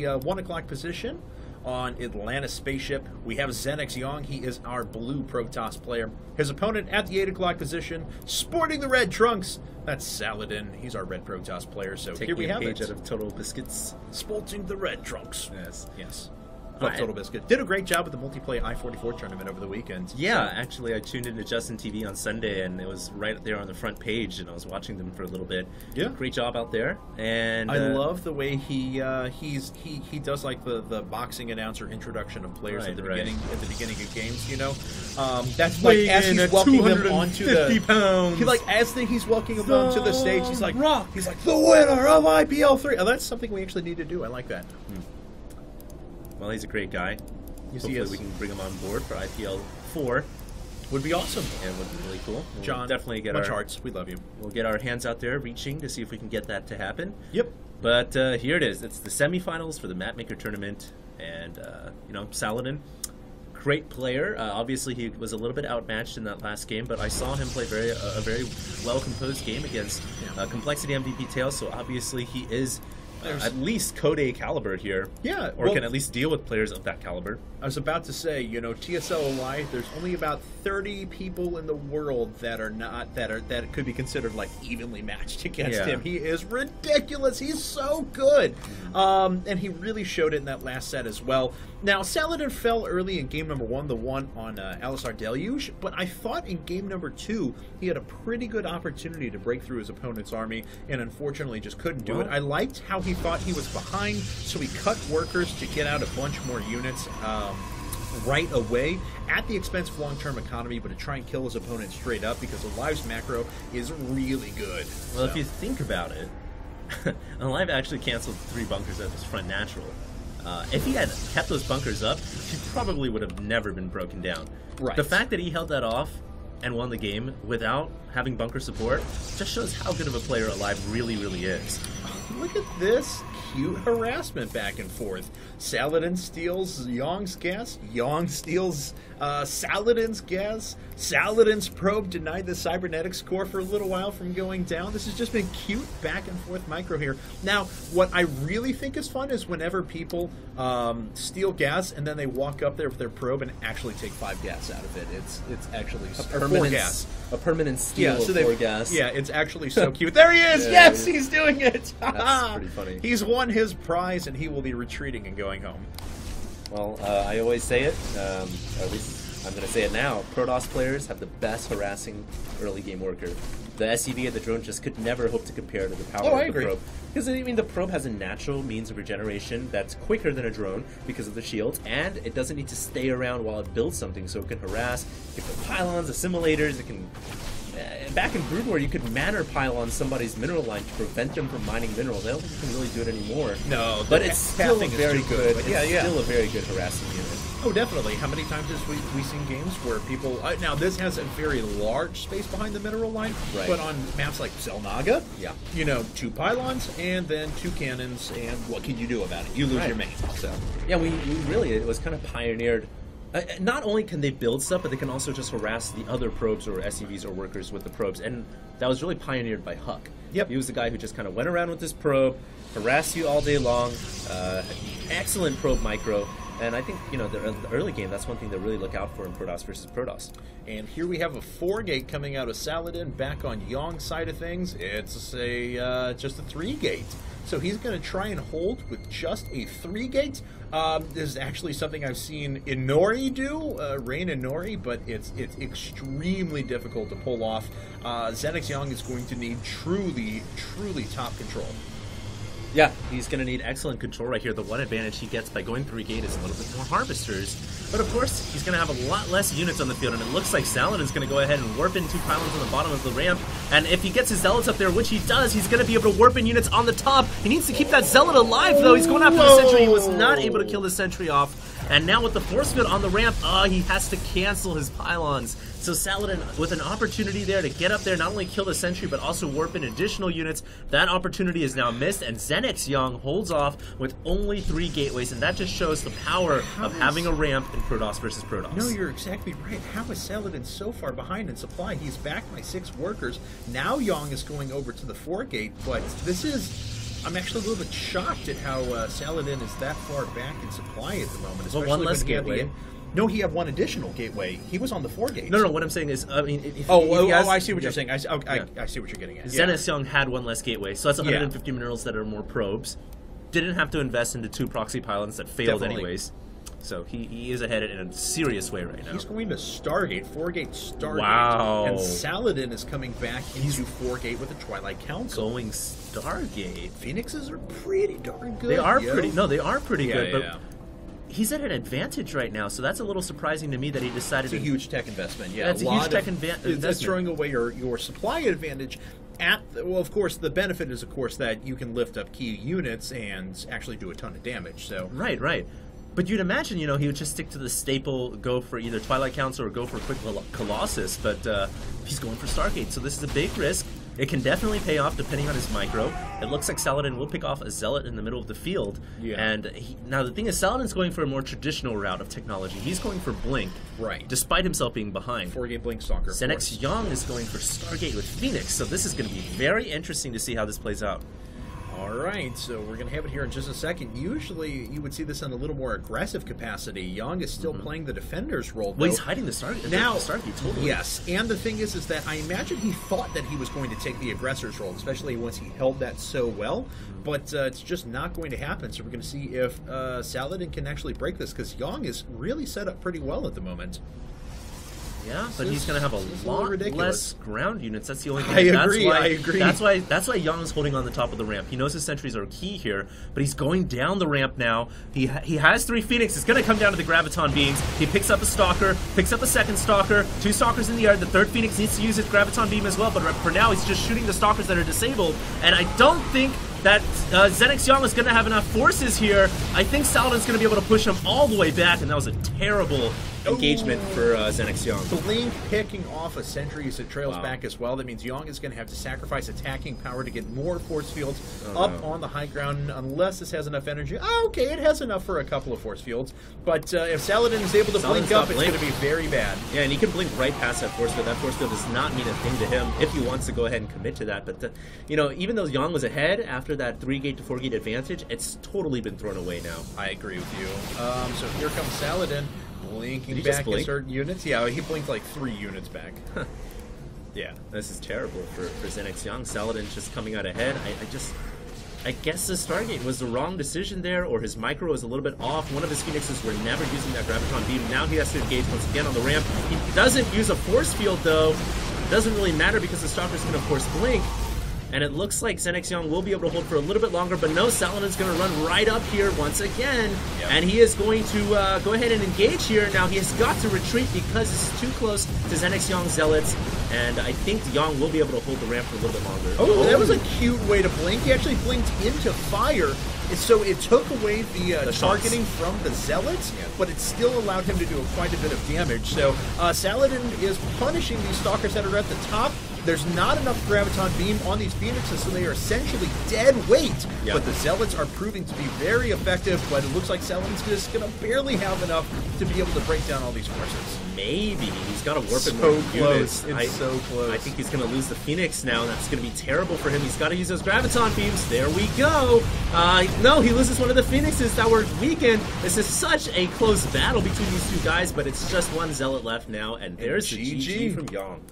1 o'clock position on Atlantis Spaceship, we have ZeNEX.Yong. He is our blue Protoss player. His opponent at the 8 o'clock position, sporting the red trunks, that's Saladin. He's our red Protoss player. So taking here we have a page it. out of Total Biscuits. Sporting the red trunks. Yes. Yes. Love Total Biscuit. Did a great job with the multiplayer I-44 tournament over the weekend. Yeah, actually, I tuned into Justin TV on Sunday, and it was right there on the front page, and I was watching them for a little bit. Yeah, great job out there. And I love the way he does like the boxing announcer introduction of players at the beginning of games. You know, that's like as he's walking them onto the pounds. He's walking them onto the stage. He's like the winner of IPL 3. Oh, that's something we actually need to do. I like that. Well, he's a great guy. Hopefully we can bring him on board for IPL 4. Would be awesome. And would be really cool. We'll John, definitely get our hearts. We love you. We'll get our hands out there reaching to see if we can get that to happen. Yep. But here it is. It's the semifinals for the Mapmaker tournament. And, you know, Saladin, great player. Obviously, he was a little bit outmatched in that last game, but I saw him play a very well-composed game against Complexity MVP Tails, so obviously he is at least Code A caliber here. Yeah. Or can at least deal with players of that caliber. I was about to say, you know, TSL Live, there's only about 30 people in the world that could be considered like evenly matched against him. He is ridiculous. He's so good. And he really showed it in that last set as well. Now, Saladin fell early in game number 1, the one on Alisar Deluge, but I thought in game number 2 he had a pretty good opportunity to break through his opponent's army, and unfortunately just couldn't do it. I liked how he thought he was behind, so he cut workers to get out a bunch more units right away at the expense of long-term economy, but to try and kill his opponent straight up because Alive's macro is really good. Well, if you think about it, Alive actually canceled 3 bunkers at his front natural. If he had kept those bunkers up, he probably would have never been broken down. Right. The fact that he held that off and won the game without having bunker support just shows how good of a player Alive really, really is. Look at this cute harassment back and forth. Saladin steals Yong's gas. Yong steals Saladin's gas. Saladin's probe denied the cybernetics core for a little while from going down. This has just been cute back and forth micro here. Now, what I really think is fun is whenever people steal gas and then they walk up there with their probe and actually take 5 gas out of it. It's actually a permanent steal of 4 gas. Yeah, it's actually so cute. There he is! Yes, he's doing it! That's pretty funny. He's won his prize and he will be retreating and going home. Well, I always say it, or at least I'm going to say it now, Protoss players have the best harassing early game worker. The SCV of the drone just could never hope to compare to the power of the probe. Because, I mean, the probe has a natural means of regeneration that's quicker than a drone because of the shields, and it doesn't need to stay around while it builds something, so it can harass, it can put pylons, assimilators, it can... back in Brood War, you could manner pylon somebody's mineral line to prevent them from mining minerals. I don't think you can really do it anymore. No, but it's still a very good. Still a very good harassing unit. Oh, definitely. How many times have we seen games where people... now, this has a very large space behind the mineral line, but on maps like Zelnaga, you know, 2 pylons and then 2 cannons, and what can you do about it? You lose your main. So yeah, we really, it was kind of pioneered. Not only can they build stuff, but they can also just harass the other probes or SCVs or workers with the probes, and that was really pioneered by Huck. Yep. He was the guy who just kind of went around with his probe, harassed you all day long, excellent probe micro, and I think, you know, the early game, that's one thing to really look out for in Protoss versus Protoss. And here we have a 4-gate coming out of Saladin back on Yong's side of things. It's just a 3-gate. So he's going to try and hold with just a 3-gate. This is actually something I've seen Inori do, Rain Inori, but it's extremely difficult to pull off. ZeNEX.Yong is going to need truly top control. Yeah, he's going to need excellent control right here. The one advantage he gets by going 3-gate is a little bit more harvesters. But of course, he's going to have a lot less units on the field, and it looks like Saladin's going to go ahead and warp in 2 pylons on the bottom of the ramp. And if he gets his zealots up there, which he does, he's going to be able to warp in units on the top. He needs to keep that zealot alive, though. He's going after the sentry. He was not able to kill the sentry off. And now with the force field on the ramp, he has to cancel his pylons. So Saladin, with an opportunity there to get up there, not only kill the sentry, but also warp in additional units, that opportunity is now missed, and ZeNEX.Yong holds off with only 3 gateways, and that just shows the power of having a ramp in Protoss versus Protoss. No, you're exactly right. How is Saladin so far behind in supply? He's backed by 6 workers. Now Yong is going over to the 4-gate, but this is I'm actually a little bit shocked at how Saladin is that far back in supply at the moment. Well, one less gateway. No, he had one additional gateway. He was on the 4 gates. No, what I'm saying is, I mean, if I see what you're saying. I see what you're getting at. ZeNEX.Yong had one less gateway, so that's 150 minerals that are more probes. Didn't have to invest into 2 proxy pylons that failed anyways. So he is ahead in a serious way right now. He's going to Stargate, 4-gate Stargate. Wow. And Saladin is coming back into 4-gate with the Twilight Council. Going Stargate. Phoenixes are pretty darn good. They are pretty. No, they are pretty good. But yeah. He's at an advantage right now, so that's a little surprising to me that he decided. It's a huge tech investment. Yeah, that's a huge tech investment. It's throwing away your supply advantage. Well, of course, the benefit is, of course, that you can lift up key units and actually do a ton of damage. So right. But you'd imagine, he would just stick to the staple, go for either Twilight Council or go for a quick Colossus, but he's going for Stargate, so this is a big risk. It can definitely pay off depending on his micro. It looks like Saladin will pick off a Zealot in the middle of the field. Yeah. And now the thing is, Saladin's going for a more traditional route of technology. He's going for Blink, right, despite himself being behind. 4-gate Blink Stalker. ZeNEX.Yong is going for Stargate with Phoenix, so this is going to be very interesting to see how this plays out. All right, so we're going to have it here in just a second. Usually, you would see this in a little more aggressive capacity. Yong is still playing the defender's role. Well, he's hiding the Stargate. Now, totally. Yes, and the thing is that I imagine he thought that he was going to take the aggressor's role, especially once he held that so well. But it's just not going to happen. So we're going to see if Saladin can actually break this, because Yong is really set up pretty well at the moment. Yeah, but he's going to have a lot less ground units. That's the only thing. I agree. That's why Yong's holding on the top of the ramp. He knows his sentries are key here, but he's going down the ramp now. He has 3 Phoenix. It's going to come down to the Graviton beams. He picks up a Stalker, picks up a second Stalker, 2 Stalkers in the air. The 3rd Phoenix needs to use his Graviton beam as well, but for now he's just shooting the Stalkers that are disabled, and I don't think that ZeNEX.Yong is going to have enough forces here. I think Saladin's going to be able to push him all the way back, and that was a terrible engagement for ZeNEX.Yong. Blink picking off a sentry as it trails back as well. That means Yong is going to have to sacrifice attacking power to get more force fields up on the high ground, unless this has enough energy. Okay, it has enough for a couple of force fields, but if Saladin is able to blink up, it's going to be very bad. Yeah, and he can blink right past that force field. That force field does not mean a thing to him if he wants to go ahead and commit to that. But, even though Yong was ahead after that 3-gate to 4-gate advantage, it's totally been thrown away now. I agree with you. So here comes Saladin, blinking back in certain units. Yeah, he blinked like 3 units back. Yeah, this is terrible for ZeNEX.Yong. Saladin's just coming out ahead. I guess the Stargate was the wrong decision there, or his micro is a little bit off. One of his Phoenixes were never using that Graviton beam. Now he has to engage once again on the ramp. He doesn't use a force field, though. It doesn't really matter because the Stalkers can, of course, blink. And it looks like ZeNEX.Yong will be able to hold for a little bit longer, but no, Saladin's going to run right up here once again, and he is going to go ahead and engage here. Now, he has got to retreat because this is too close to ZeNEX.Yong's Zealots, and I think Yong will be able to hold the ramp for a little bit longer. Oh, that was a cute way to blink. He actually blinked into fire, so it took away the targeting from the Zealots, but it still allowed him to do quite a bit of damage. So Saladin is punishing these Stalkers that are at the top. There's not enough Graviton beam on these Phoenixes, so they are essentially dead weight. But the Zealots are proving to be very effective, but it looks like Saladin's just going to barely have enough to be able to break down all these forces. Maybe. He's got to warp it more units. It's so close. I think he's going to lose the Phoenix now, and that's going to be terrible for him. He's got to use those Graviton beams. There we go. No, he loses one of the Phoenixes that were weakened. This is such a close battle between these 2 guys, but it's just 1 Zealot left now, and there's the GG from Yong.